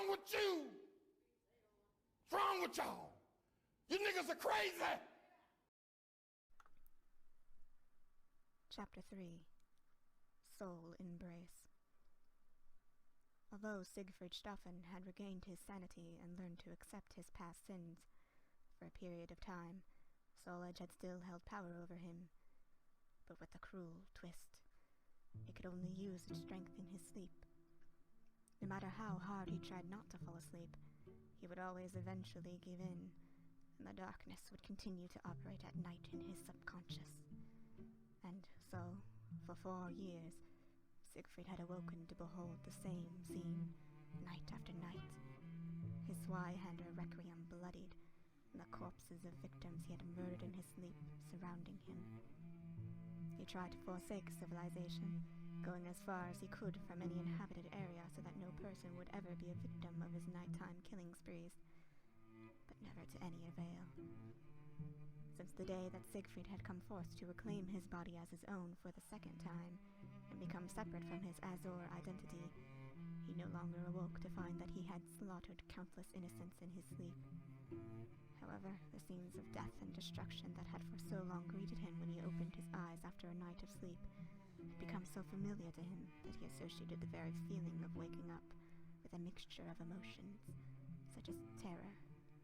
wrong with you? What's wrong with y'all? You niggas are crazy! Chapter 3. Soul Embrace. Although Siegfried Staffen had regained his sanity and learned to accept his past sins, for a period of time, Soul Edge had still held power over him, but with a cruel twist. It could only use its strength in his sleep. No matter how hard he tried not to fall asleep, he would always eventually give in, and the darkness would continue to operate at night in his subconscious. And so, for 4 years, Siegfried had awoken to behold the same scene, night after night. His Zweihander requiem bloodied, and the corpses of victims he had murdered in his sleep surrounding him. He tried to forsake civilization, going as far as he could from any inhabited area so that no person would ever be a victim of his nighttime killing sprees, but never to any avail. Since the day that Siegfried had come forth to reclaim his body as his own for the second time, and become separate from his Azure identity, he no longer awoke to find that he had slaughtered countless innocents in his sleep. However, the scenes of death and destruction that had for so long greeted him when he opened his eyes after a night of sleep had become so familiar to him that he associated the very feeling of waking up with a mixture of emotions, such as terror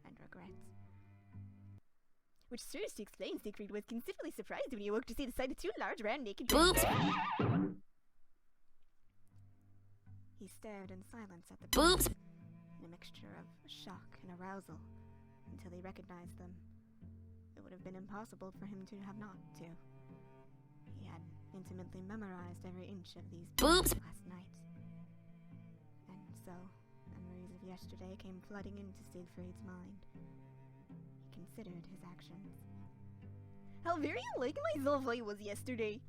and regret. Which serves to explain Siegfried was considerably surprised when he awoke to see the sight of 2 large, round, naked boobs. He stared in silence at the boobs, in a mixture of shock and arousal, until he recognized them. It would have been impossible for him to have not to. He had intimately memorized every inch of these boobs last night. And so, memories of yesterday came flooding into Siegfried's mind. He considered his actions. How very unlike myself I was yesterday!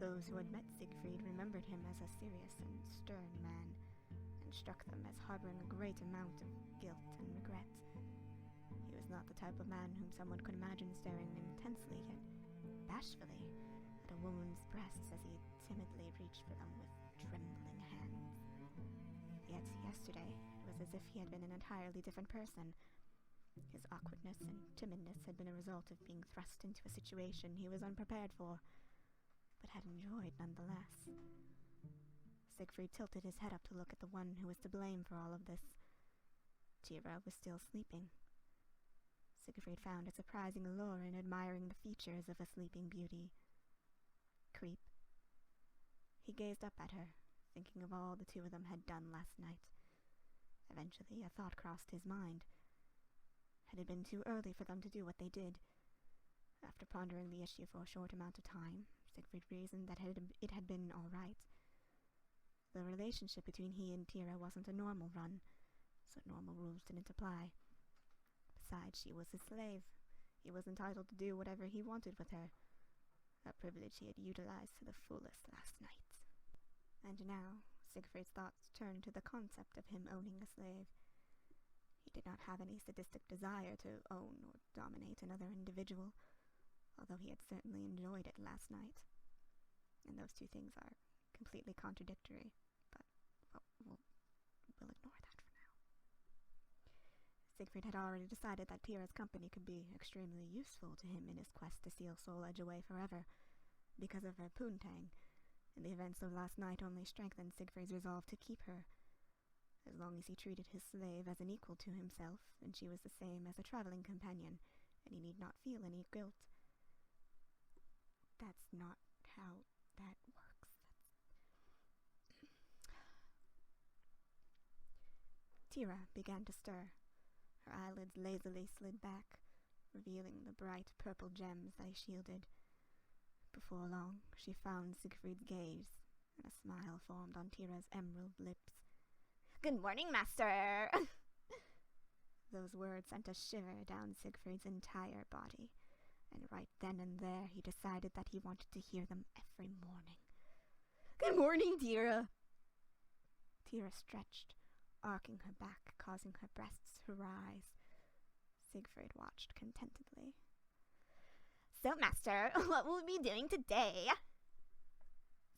Those who had met Siegfried remembered him as a serious and stern man, and struck them as harboring a great amount of guilt and regret. He was not the type of man whom someone could imagine staring intensely, yet bashfully, at a woman's breasts as he timidly reached for them with trembling hands. Yet yesterday, it was as if he had been an entirely different person. His awkwardness and timidness had been a result of being thrust into a situation he was unprepared for, but had enjoyed nonetheless. Siegfried tilted his head up to look at the one who was to blame for all of this. Tira was still sleeping. Siegfried found a surprising allure in admiring the features of a sleeping beauty. Creep. He gazed up at her, thinking of all the 2 of them had done last night. Eventually, a thought crossed his mind. Had it been too early for them to do what they did? After pondering the issue for a short amount of time, Siegfried reasoned that it had been all right. The relationship between he and Tira wasn't a normal run, so normal rules didn't apply. Besides, she was his slave. He was entitled to do whatever he wanted with her, a privilege he had utilized to the fullest last night. And now, Siegfried's thoughts turned to the concept of him owning a slave. He did not have any sadistic desire to own or dominate another individual, although he had certainly enjoyed it last night. And those 2 things are completely contradictory, but we'll ignore that for now. Siegfried had already decided that Tira's company could be extremely useful to him in his quest to seal Soul Edge away forever, because of her poontang, and the events of last night only strengthened Siegfried's resolve to keep her. As long as he treated his slave as an equal to himself, and she was the same as a traveling companion, and he need not feel any guilt. That's not how that works. Tira began to stir. Her eyelids lazily slid back, revealing the bright purple gems they shielded. Before long, she found Siegfried's gaze, and a smile formed on Tira's emerald lips. "Good morning, master!" Those words sent a shiver down Siegfried's entire body, and right then and there he decided that he wanted to hear them every morning. "Good morning, Tira!" Tira stretched, arcing her back, causing her breasts to rise. Siegfried watched contentedly. "So, master, what will we be doing today?"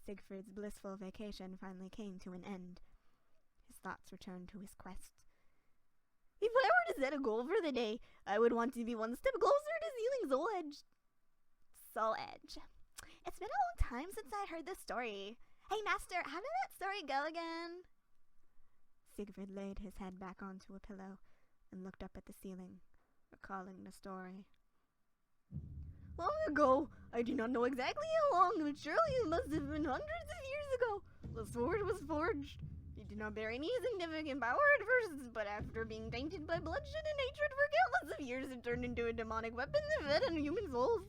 Siegfried's blissful vacation finally came to an end. His thoughts returned to his quest. If I were to set a goal for the day, I would want to be one step closer to sealing Soul Edge. Soul Edge. It's been a long time since I heard this story. Hey, Master, how did that story go again? Siegfried laid his head back onto a pillow and looked up at the ceiling, recalling the story. Long ago, I do not know exactly how long, but surely it must have been hundreds of years ago, the sword was forged. It did not bear any significant power at first, but after being tainted by bloodshed and hatred for countless of years, it turned into a demonic weapon that fed on human souls.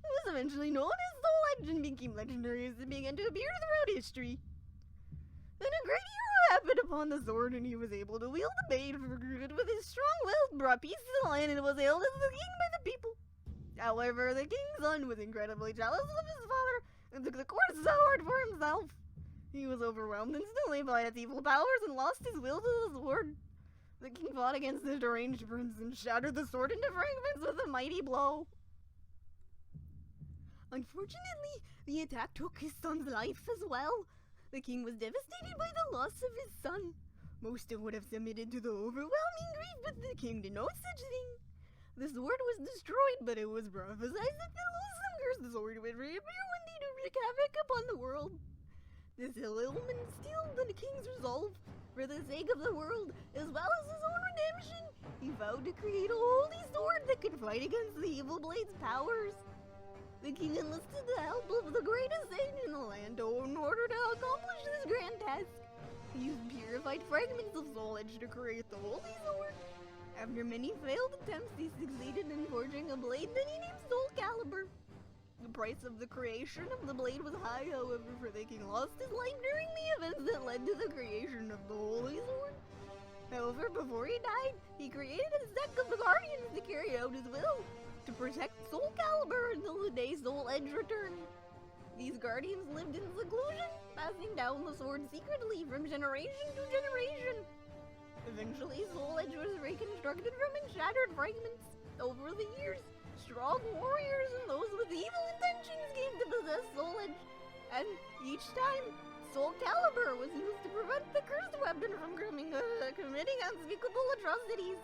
It was eventually known as Soul Edge and became legendary as it began to appear throughout history. Then a great hero happened upon the sword, and he was able to wield the blade for good with his strong will, brought peace to the land, and was hailed as the king by the people. However, the king's son was incredibly jealous of his father and took the course sword for himself. He was overwhelmed instantly by its evil powers and lost his will to the sword. The king fought against the deranged prince and shattered the sword into fragments with a mighty blow. Unfortunately, the attack took his son's life as well. The king was devastated by the loss of his son. Most would have submitted to the overwhelming grief, but the king did no such thing. The sword was destroyed, but it was prophesied that the loathsome cursed sword would reappear one day to wreak havoc upon the world. This ill omen steeled the king's resolve. For the sake of the world, as well as his own redemption, he vowed to create a holy sword that could fight against the evil blade's powers. The king enlisted the help of the greatest sage in the land in order to accomplish this grand task. He used purified fragments of Soul Edge to create the holy sword. After many failed attempts, he succeeded in forging a blade that he named Soul Calibur. The price of the creation of the blade was high, however, for the king lost his life during the events that led to the creation of the holy sword. However, before he died, he created a sect of the Guardians to carry out his will, to protect Soul Calibur until the day Soul Edge returned. These guardians lived in seclusion, passing down the sword secretly from generation to generation. Eventually, Soul Edge was reconstructed from its shattered fragments. Over the years, strong warriors and those with evil intentions came to possess Soul Edge, and each time, Soul Calibur was used to prevent the cursed weapon from committing unspeakable atrocities.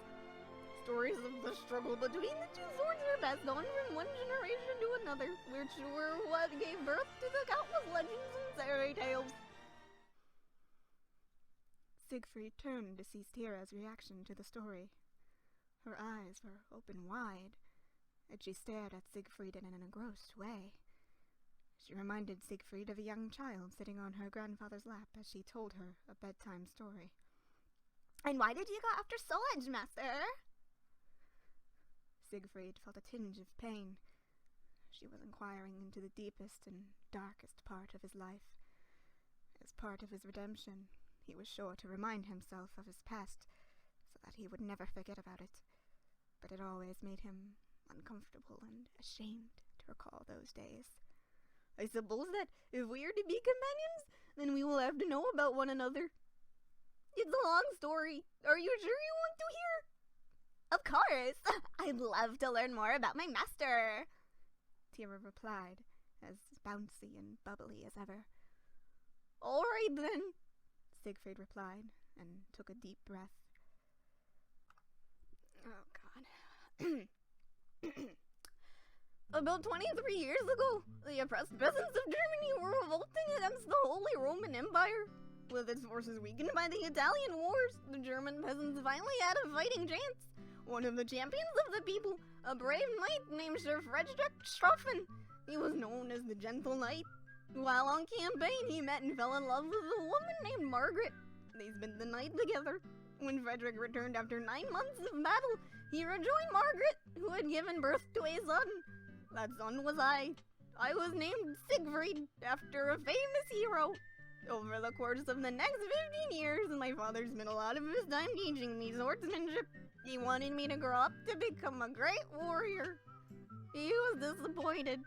Stories of the struggle between the two swords were passed on from one generation to another, which were what gave birth to the countless legends and fairy tales. Siegfried turned to see Tira's reaction to the story. Her eyes were open wide, and she stared at Siegfried in an engrossed way. She reminded Siegfried of a young child sitting on her grandfather's lap as she told her a bedtime story. And why did you go after Soul Edge, Master? Siegfried felt a tinge of pain. She was inquiring into the deepest and darkest part of his life. As part of his redemption, he was sure to remind himself of his past, so that he would never forget about it. But it always made him uncomfortable and ashamed to recall those days. I suppose that if we are to be companions, then we will have to know about one another. It's a long story. Are you sure you want to hear? Of course! I'd love to learn more about my master! Tira replied, as bouncy and bubbly as ever. All right then, Siegfried replied, and took a deep breath. Oh, God. About 23 years ago, the oppressed peasants of Germany were revolting against the Holy Roman Empire. With its forces weakened by the Italian wars, the German peasants finally had a fighting chance. One of the champions of the people, a brave knight named Sir Frederick Straffen. He was known as the Gentle Knight. While on campaign, he met and fell in love with a woman named Margaret. They spent the night together. When Frederick returned after 9 months of battle, he rejoined Margaret, who had given birth to a son. That son was I. I was named Siegfried, after a famous hero. Over the course of the next 15 years, my father spent a lot of his time teaching me swordsmanship. He wanted me to grow up to become a great warrior. He was disappointed.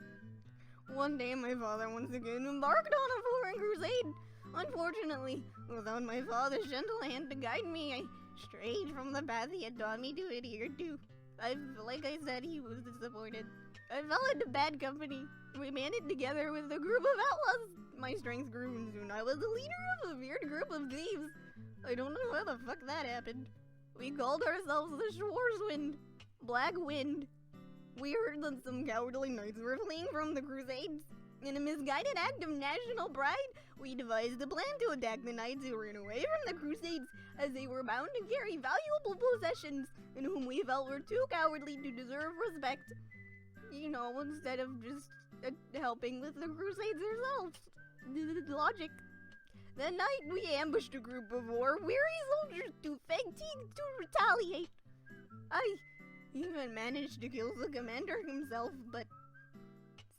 One day, my father once again embarked on a foreign crusade. Unfortunately, without my father's gentle hand to guide me, I strayed from the path he had taught me to adhere to. Like I said, he was disappointed. I fell into bad company. We banded together with a group of outlaws. My strength grew, and soon I was the leader of a weird group of thieves. I don't know how the fuck that happened. We called ourselves the Schwarzwind. Black Wind. We heard that some cowardly knights were fleeing from the Crusades. In a misguided act of national pride, we devised a plan to attack the knights who ran away from the Crusades, as they were bound to carry valuable possessions, and whom we felt were too cowardly to deserve respect. You know, instead of just helping with the Crusades ourselves. Logic. That night, we ambushed a group of weary soldiers too fatigued to retaliate. I even managed to kill the commander himself, but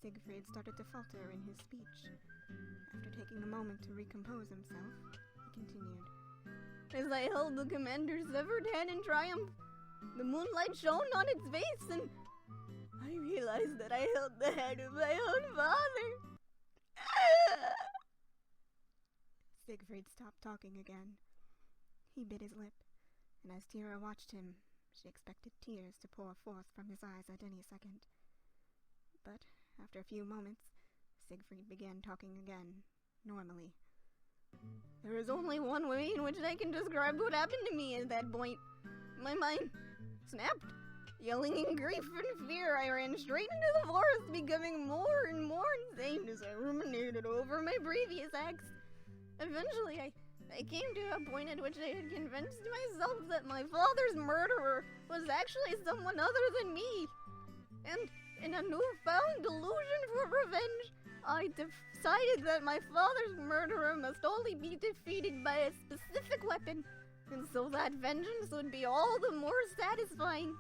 Siegfried started to falter in his speech. After taking a moment to recompose himself, he continued. As I held the commander's severed head in triumph, the moonlight shone on its face, and I realized that I held the head of my own father. Siegfried stopped talking again. He bit his lip, and as Tira watched him, she expected tears to pour forth from his eyes at any second. But after a few moments, Siegfried began talking again, normally. There is only one way in which I can describe what happened to me at that point. My mind snapped. Yelling in grief and fear, I ran straight into the forest, becoming more and more insane as I ruminated over my previous acts. Eventually, I came to a point at which I had convinced myself that my father's murderer was actually someone other than me. And in a newfound delusion for revenge, I decided that my father's murderer must only be defeated by a specific weapon, and so that vengeance would be all the more satisfying.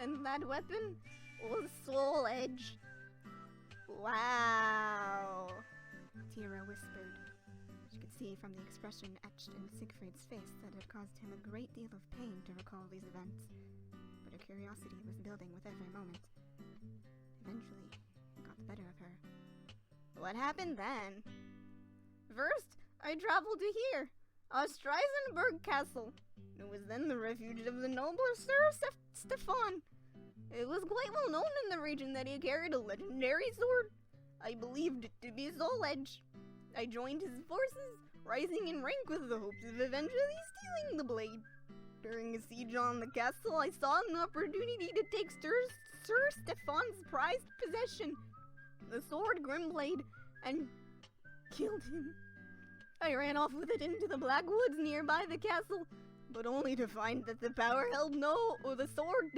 And that weapon was Soul Edge. Wow, Tira whispered. She could see from the expression etched in Siegfried's face that it caused him a great deal of pain to recall these events, but her curiosity was building with every moment. Eventually, it got the better of her. What happened then? First, I traveled to here, Ostreisenberg Castle. It was then the refuge of the noble Sir Stefan. It was quite well known in the region that he carried a legendary sword. I believed it to be Soul Edge. I joined his forces, rising in rank with the hopes of eventually stealing the blade. During a siege on the castle, I saw an opportunity to take Sir Stefan's prized possession, the sword Grimblade, and killed him. I ran off with it into the black woods nearby the castle, but only to find that the sword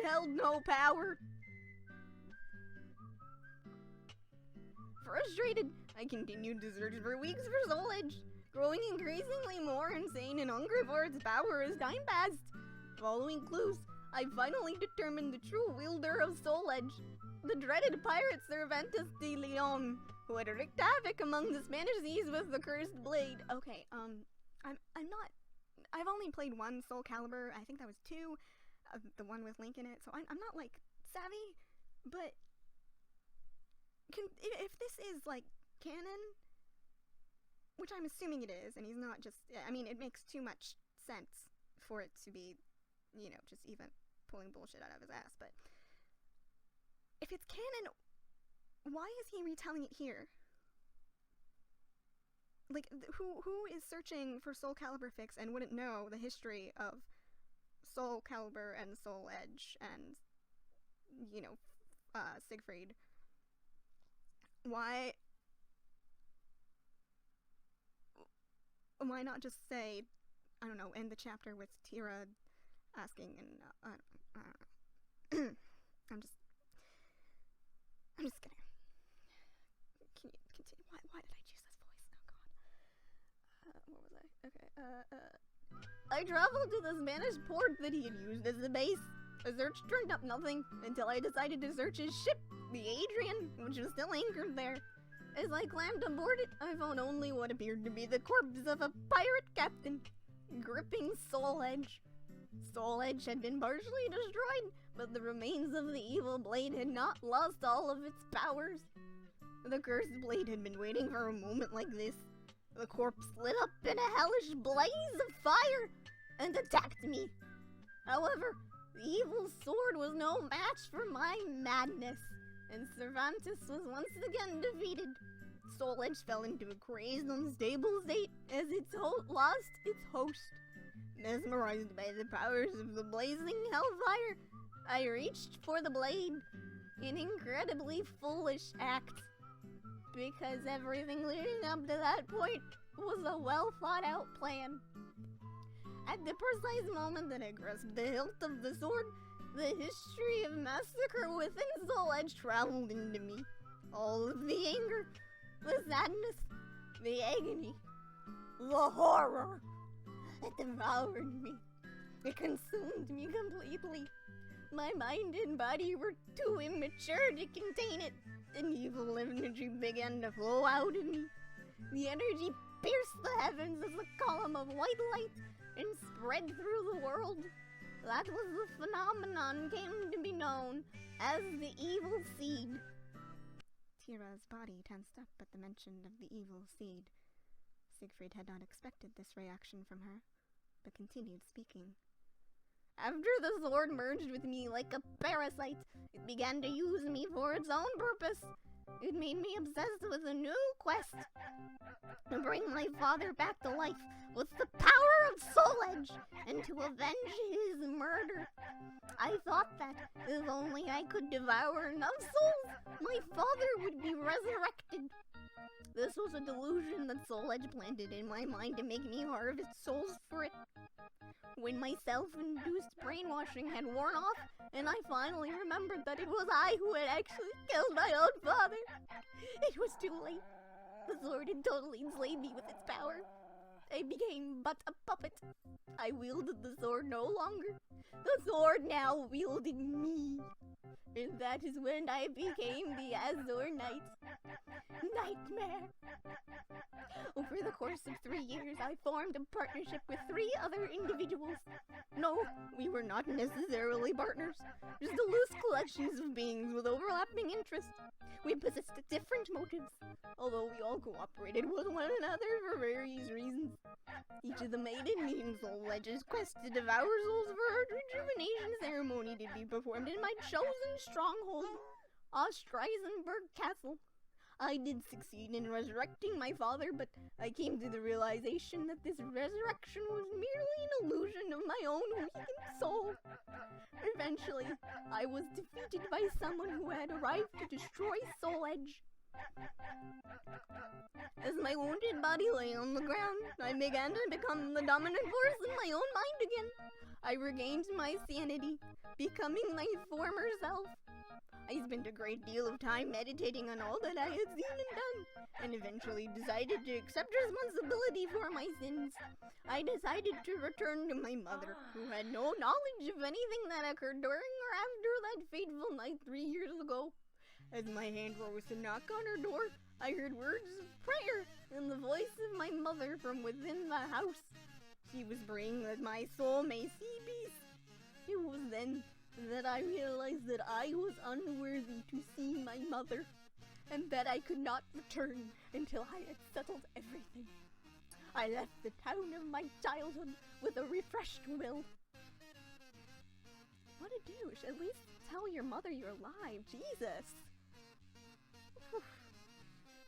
held no power. Frustrated, I continued to search for weeks for Soul Edge, growing increasingly more insane and hungry for its power as time passed. Following clues, I finally determined the true wielder of Soul Edge, the dreaded pirate Cervantes de Leon, who had wreaked havoc among the Spanish seas with the cursed blade. Okay, I've only played one Soul Calibur. I think that was 2, the one with Link in it, so I'm not, like, savvy, but if this is, like, canon, which I'm assuming it is, and he's not just, I mean, it makes too much sense for it to be, you know, just even pulling bullshit out of his ass, but if it's canon, why is he retelling it here? Like, who is searching for Soul Calibur Fix and wouldn't know the history of Soul Calibur and Soul Edge and, you know, Siegfried? Why not just say, I don't know, end the chapter with Tira asking, and I don't know. I'm just gonna. Can you continue? Why did I choose this voice? Oh god. What was I? Okay. I traveled to the Spanish port that he had used as a base. A search turned up nothing until I decided to search his ship, the Adrian, which was still anchored there. As I climbed aboard it, I found only what appeared to be the corpse of a pirate captain, gripping Soul Edge. Soul Edge had been partially destroyed, but the remains of the evil blade had not lost all of its powers. The cursed blade had been waiting for a moment like this. The corpse lit up in a hellish blaze of fire and attacked me. However, the evil sword was no match for my madness, and Cervantes was once again defeated. Soul Edge fell into a crazed, unstable state as its lost its host. Mesmerized by the powers of the blazing hellfire, I reached for the blade. An incredibly foolish act, because everything leading up to that point was a well-thought-out plan. At the precise moment that I grasped the hilt of the sword, the history of massacre within Soul Edge traveled into me. All of the anger, the sadness, the agony, the horror. It devoured me. It consumed me completely. My mind and body were too immature to contain it. An evil energy began to flow out of me. The energy pierced the heavens as a column of white light and spread through the world. That was the phenomenon came to be known as the evil seed. Tira's body tensed up at the mention of the evil seed. Siegfried had not expected this reaction from her, but continued speaking. After the sword merged with me like a parasite, it began to use me for its own purpose. It made me obsessed with a new quest to bring my father back to life with the power of Soul Edge and to avenge his murder. I thought that if only I could devour enough souls, my father would be resurrected. This was a delusion that Soul Edge planted in my mind to make me harvest souls for it. When my self-induced brainwashing had worn off, and I finally remembered that it was I who had actually killed my own father, it was too late. The sword had totally enslaved me with its power. I became but a puppet. I wielded the sword no longer. The sword now wielded me. And that is when I became the Azure Knight. Nightmare. Over the course of 3 years, I formed a partnership with 3 other individuals. No, we were not necessarily partners, just a loose collections of beings with overlapping interests. We possessed different motives, although we all cooperated with one another for various reasons. Each of them aided me in Soul Edge's quest to devour souls for her rejuvenation ceremony to be performed in my chosen stronghold, Ostreisenberg Castle. I did succeed in resurrecting my father, but I came to the realization that this resurrection was merely an illusion of my own weakened soul. Eventually, I was defeated by someone who had arrived to destroy Soul Edge. As my wounded body lay on the ground, I began to become the dominant force in my own mind again. I regained my sanity, becoming my former self. I spent a great deal of time meditating on all that I had seen and done, and eventually decided to accept responsibility for my sins. I decided to return to my mother, who had no knowledge of anything that occurred during or after that fateful night 3 years ago. As my hand rose to knock on her door, I heard words of prayer in the voice of my mother from within the house. She was praying that my soul may see peace. It was then that I realized that I was unworthy to see my mother, and that I could not return until I had settled everything. I left the town of my childhood with a refreshed will. What a douche. At least tell your mother you're alive. Jesus.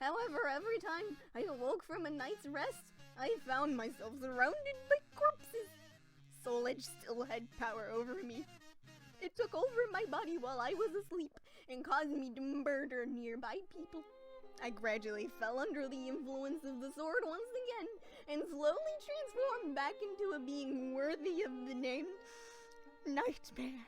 However, every time I awoke from a night's rest, I found myself surrounded by corpses. Soul Edge still had power over me. It took over my body while I was asleep and caused me to murder nearby people. I gradually fell under the influence of the sword once again and slowly transformed back into a being worthy of the name Nightmare.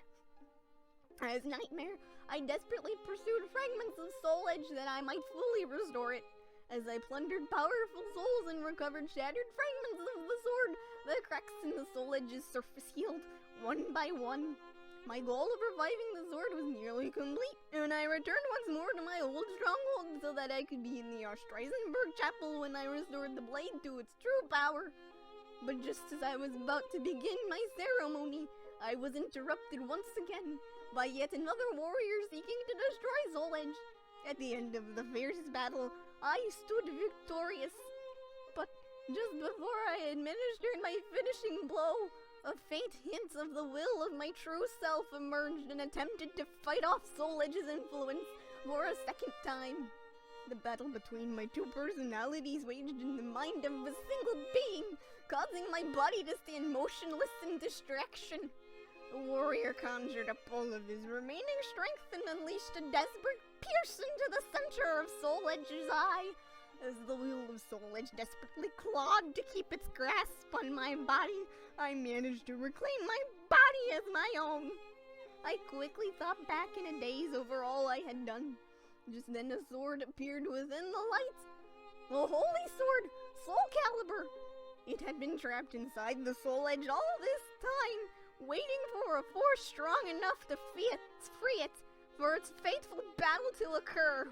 As Nightmare, I desperately pursued fragments of Soul Edge that I might fully restore it. As I plundered powerful souls and recovered shattered fragments of the sword, the cracks in the Soul Edge's surface healed, one by one. My goal of reviving the sword was nearly complete, and I returned once more to my old stronghold so that I could be in the Ostreisenberg Chapel when I restored the blade to its true power. But just as I was about to begin my ceremony, I was interrupted once again by yet another warrior seeking to destroy Soul Edge. At the end of the fierce battle, I stood victorious. But just before I administered my finishing blow, a faint hint of the will of my true self emerged and attempted to fight off Soul Edge's influence for a second time. The battle between my two personalities waged in the mind of a single being causing my body to stand motionless in distraction. The warrior conjured up all of his remaining strength and unleashed a desperate pierce into the center of Soul Edge's eye. As the wheel of Soul Edge desperately clawed to keep its grasp on my body, I managed to reclaim my body as my own. I quickly thought back in a daze over all I had done. Just then a sword appeared within the light. The holy sword, Soul Calibur. It had been trapped inside the Soul Edge all this time, waiting for a force strong enough to free it, for its fateful battle to occur.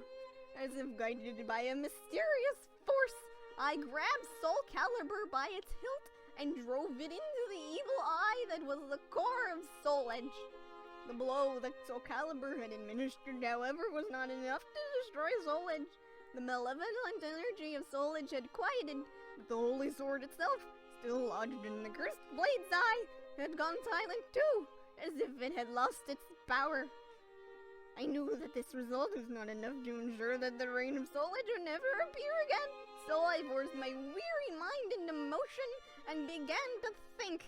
As if guided by a mysterious force, I grabbed Soul Calibur by its hilt and drove it into the evil eye that was the core of Soul Edge. The blow that Soul Calibur had administered, however, was not enough to destroy Soul Edge. The malevolent energy of Soul Edge had quieted, but the holy sword itself, still lodged in the cursed blade's eye, had gone silent too, as if it had lost its power. I knew that this result was not enough to ensure that the reign of Soul Edge would never appear again, so I forced my weary mind into motion and began to think.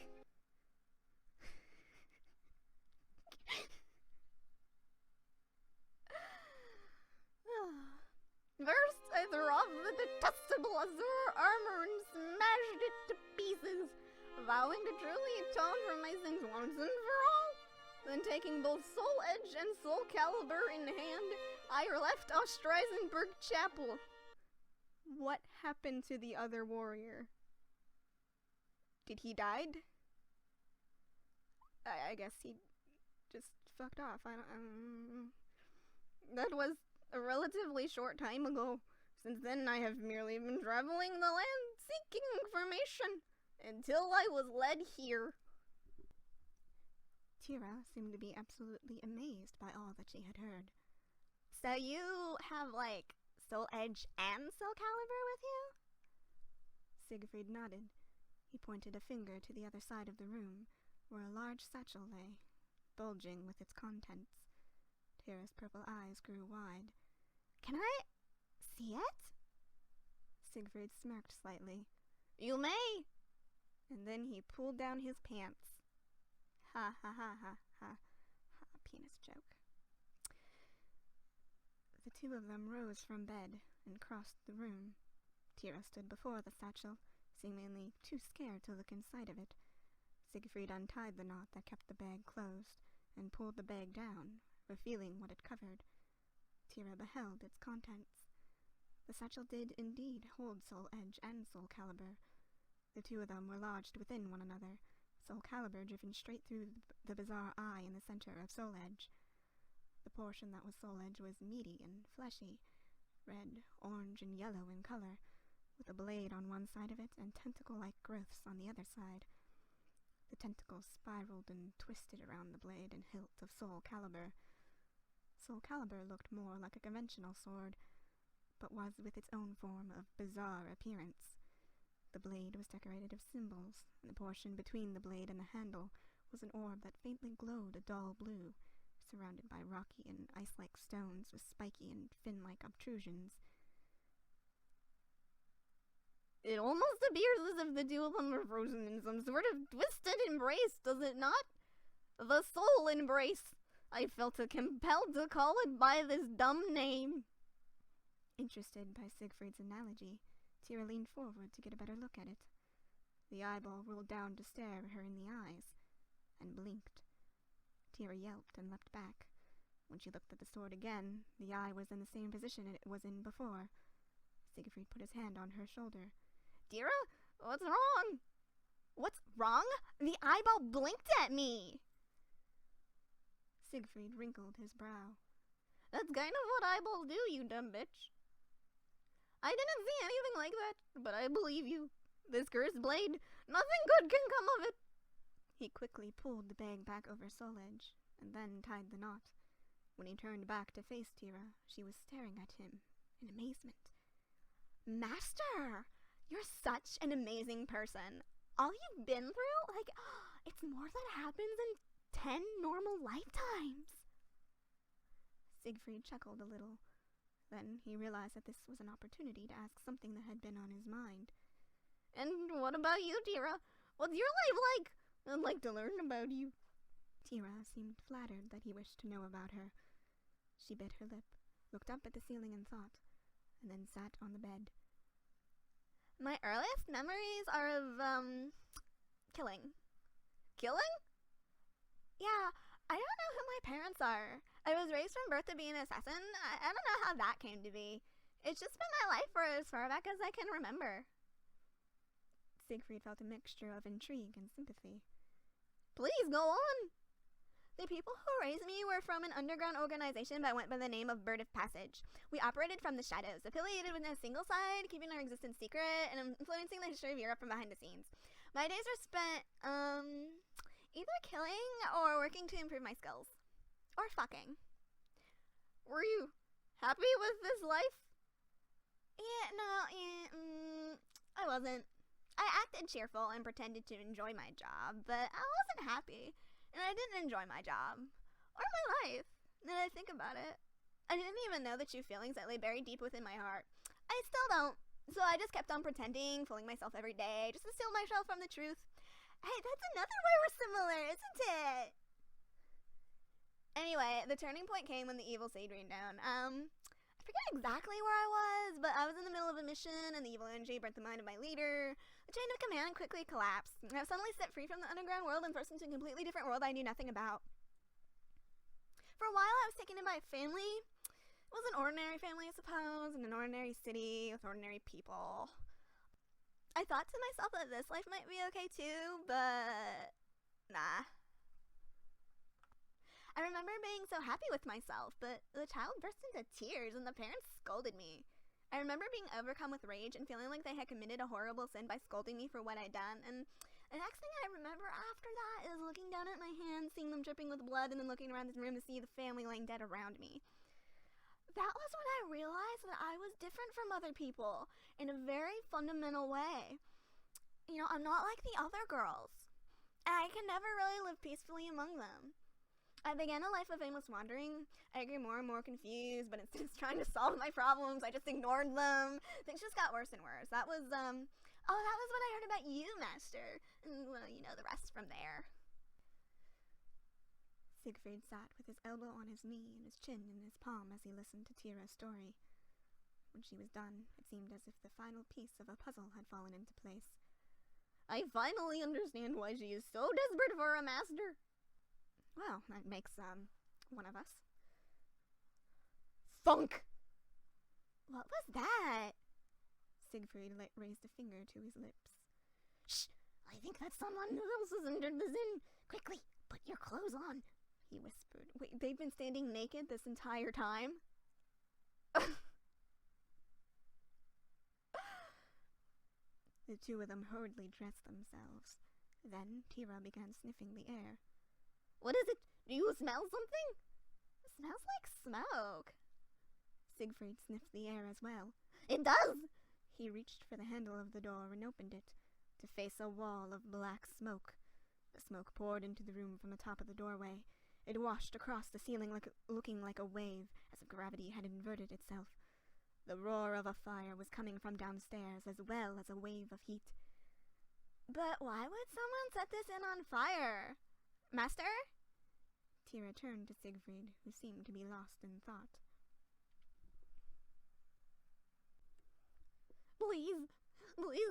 First, I threw off the detestable Azure armor and smashed it to pieces, vowing to truly atone for my sins once and for all. Then taking both Soul Edge and Soul Calibur in hand, I left Ostreisenberg Chapel. What happened to the other warrior? Did he died? I guess he just fucked off. I don't. That was a relatively short time ago. Since then, I have merely been traveling the land seeking information until I was led here. Tira seemed to be absolutely amazed by all that she had heard. So you have, like, Soul Edge and Soul Calibur with you? Siegfried nodded. He pointed a finger to the other side of the room, where a large satchel lay, bulging with its contents. Tira's purple eyes grew wide. Can I see it? Siegfried smirked slightly. You may! And then he pulled down his pants. Ha ha ha ha ha. Penis joke. The two of them rose from bed and crossed the room. Tira stood before the satchel, seemingly too scared to look inside of it. Siegfried untied the knot that kept the bag closed and pulled the bag down, revealing what it covered. Tira beheld its contents. The satchel did indeed hold Soul Edge and Soul Calibur. The two of them were lodged within one another, Soul Calibur driven straight through the bizarre eye in the center of Soul Edge. The portion that was Soul Edge was meaty and fleshy, red, orange, and yellow in color, with a blade on one side of it and tentacle-like growths on the other side. The tentacles spiraled and twisted around the blade and hilt of Soul Calibur. Soul Calibur looked more like a conventional sword, but was with its own form of bizarre appearance. The blade was decorated of symbols, and the portion between the blade and the handle was an orb that faintly glowed a dull blue, surrounded by rocky and ice-like stones with spiky and fin-like obtrusions. It almost appears as if the two of them are frozen in some sort of twisted embrace, does it not? The soul embrace. I felt compelled to call it by this dumb name. Interested by Siegfried's analogy, Tira leaned forward to get a better look at it. The eyeball rolled down to stare her in the eyes, and blinked. Tira yelped and leapt back. When she looked at the sword again, the eye was in the same position it was in before. Siegfried put his hand on her shoulder. Tira, what's wrong? What's wrong? The eyeball blinked at me! Siegfried wrinkled his brow. That's kind of what eyeballs do, you dumb bitch. I didn't see anything like that, but I believe you. This cursed blade, nothing good can come of it. He quickly pulled the bag back over Soul Edge, and then tied the knot. When he turned back to face Tira, she was staring at him in amazement. Master! You're such an amazing person. All you've been through, it's more than happens in 10 normal lifetimes. Siegfried chuckled a little. Then he realized that this was an opportunity to ask something that had been on his mind. And what about you, Tira? What's your life like? I'd like to learn about you. Tira seemed flattered that he wished to know about her. She bit her lip, looked up at the ceiling in thought, and then sat on the bed. My earliest memories are of, killing. Killing? Yeah, I don't know who my parents are. I was raised from birth to be an assassin. I don't know how that came to be. It's just been my life for as far back as I can remember. Siegfried felt a mixture of intrigue and sympathy. Please, go on! The people who raised me were from an underground organization that went by the name of Bird of Passage. We operated from the shadows, affiliated with no single side, keeping our existence secret, and influencing the history of Europe from behind the scenes. My days were spent, either killing or working to improve my skills. Or fucking. Were you happy with this life? I wasn't. I acted cheerful and pretended to enjoy my job, but I wasn't happy, and I didn't enjoy my job. Or my life, now that I think about it. I didn't even know the true feelings that lay buried deep within my heart. I still don't, so I just kept on pretending, fooling myself every day, just to steal myself from the truth. Hey, that's another way we're similar, isn't it? Anyway, the turning point came when the evil seed rained down. I forget exactly where I was, but I was in the middle of a mission, and the evil energy burnt the mind of my leader. The chain of command quickly collapsed. I was suddenly set free from the underground world and thrust into a completely different world I knew nothing about. For a while, I was taken in by a family. It was an ordinary family, I suppose, in an ordinary city with ordinary people. I thought to myself that this life might be okay too, but nah. I remember being so happy with myself, but the child burst into tears and the parents scolded me. I remember being overcome with rage and feeling like they had committed a horrible sin by scolding me for what I'd done, and the next thing I remember after that is looking down at my hands, seeing them dripping with blood, and then looking around the room to see the family laying dead around me. That was when I realized that I was different from other people in a very fundamental way. You know, I'm not like the other girls, and I can never really live peacefully among them. I began a life of aimless wandering. I grew more and more confused, but instead of trying to solve my problems, I just ignored them. Things just got worse and worse. That was what I heard about you, Master. And, well, you know the rest from there. Siegfried sat with his elbow on his knee and his chin in his palm as he listened to Tira's story. When she was done, it seemed as if the final piece of a puzzle had fallen into place. I finally understand why she is so desperate for a master. Well, that makes, one of us. Thunk! What was that? Siegfried raised a finger to his lips. Shh! I think that someone else has entered the inn. Quickly, put your clothes on, he whispered. Wait, they've been standing naked this entire time? The two of them hurriedly dressed themselves. Then Tira began sniffing the air. What is it? Do you smell something? It smells like smoke. Siegfried sniffed the air as well. It does! He reached for the handle of the door and opened it, to face a wall of black smoke. The smoke poured into the room from the top of the doorway. It washed across the ceiling looking like a wave, as if gravity had inverted itself. The roar of a fire was coming from downstairs, as well as a wave of heat. But why would someone set this inn on fire? Master? Tira turned to Siegfried, who seemed to be lost in thought. Please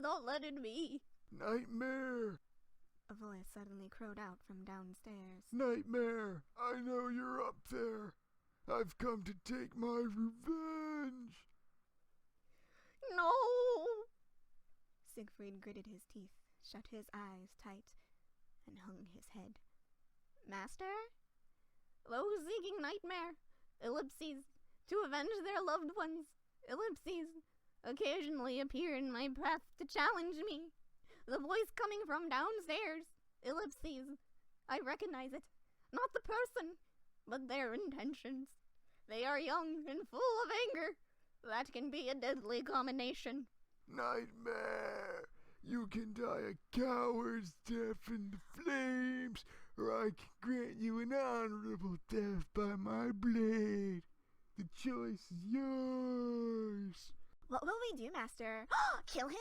don't let it be. Nightmare! A voice suddenly crowed out from downstairs. Nightmare! I know you're up there. I've come to take my revenge. No! Siegfried gritted his teeth, shut his eyes tight, and hung his head. Master? Those seeking nightmare, ellipses, to avenge their loved ones, ellipses, occasionally appear in my path to challenge me. The voice coming from downstairs, ellipses. I recognize it. Not the person, but their intentions. They are young and full of anger. That can be a deadly combination. Nightmare! You can die a coward's death in the flames, or I can grant you an honorable death by my blade. The choice is yours. What will we do, Master? Kill him?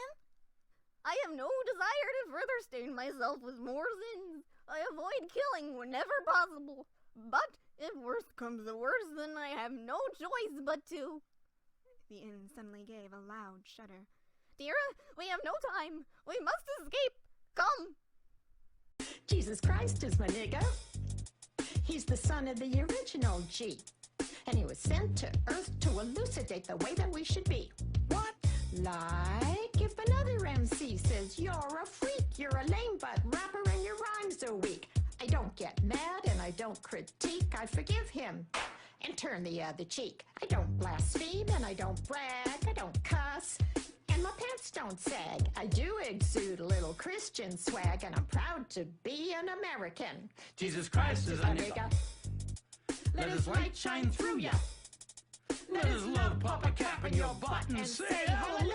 I have no desire to further stain myself with more sins. I avoid killing whenever possible. But if worst comes to worst, then I have no choice but to... The inn suddenly gave a loud shudder. Tira, we have no time. We must escape. Come. Jesus Christ is my nigga. He's the son of the original G. And he was sent to Earth to elucidate the way that we should be. What? Like if another MC says you're a freak, you're a lame butt rapper and your rhymes are weak. I don't get mad and I don't critique. I forgive him and turn the other cheek. I don't blaspheme and I don't brag. I don't cuss and my pants don't sag. I do exude a little Christian swag and I'm proud to be an American. Jesus Christ is a nigga. Let his light shine through ya. Let his love pop a cap in your butt and say hello.